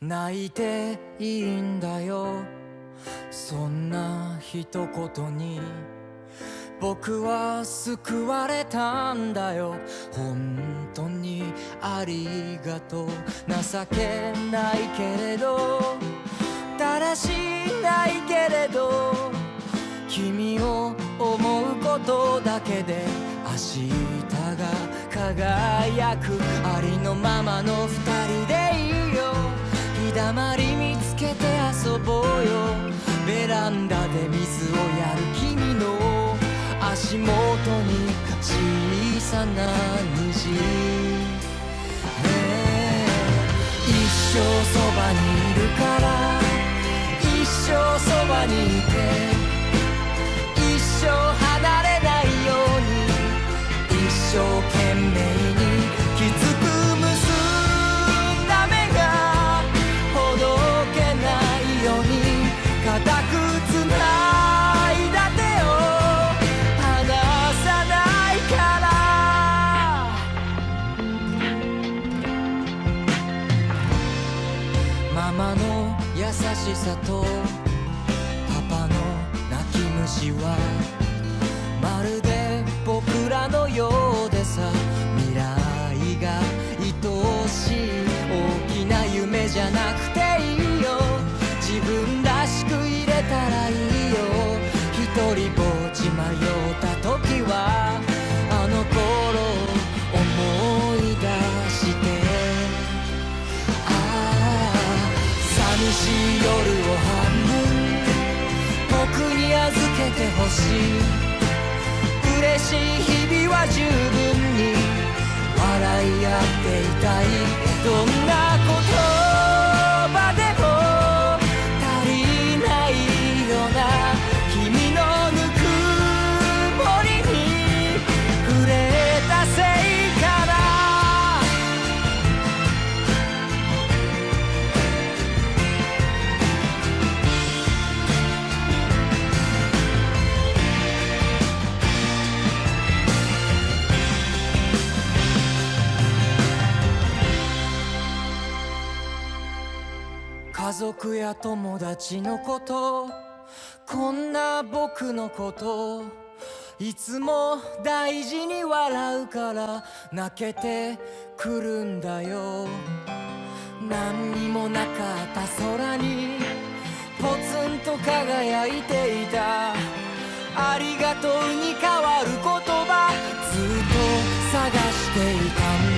泣いていいんだよ、そんな一言に僕は救われたんだよ。本当にありがとう。情けないけれどだらしないけれど、君を思うことだけで明日が輝く。ありのままの二人でいいよ。日だまり見つけて遊ぼうよ。ベランダで水をやる君の足元に小さな虹、一生そばにいるから、一生そばにいて、一生離れないように一生懸命にきつく結んだ目がほどけないように固くつないだ手を離さないから。ママの優しさとパパの泣き虫はまるで僕らのようでさ、未来が愛しい大きな夢じゃなくていいよ。自分らしく入れたらいいよ。一人ぼっち迷った時はあの頃思い出して、ああ寂しい夜を半分僕に預けてほしい。嬉しい日々は十分に笑い合っていたい。どんな言葉でも足りないような君のぬくもりに触れたせいかな。家族や友達のこと、こんな僕のこといつも大事に笑うから泣けてくるんだよ。何にもなかった空にポツンと輝いていたありがとうに変わる言葉、ずっと探していたんだ。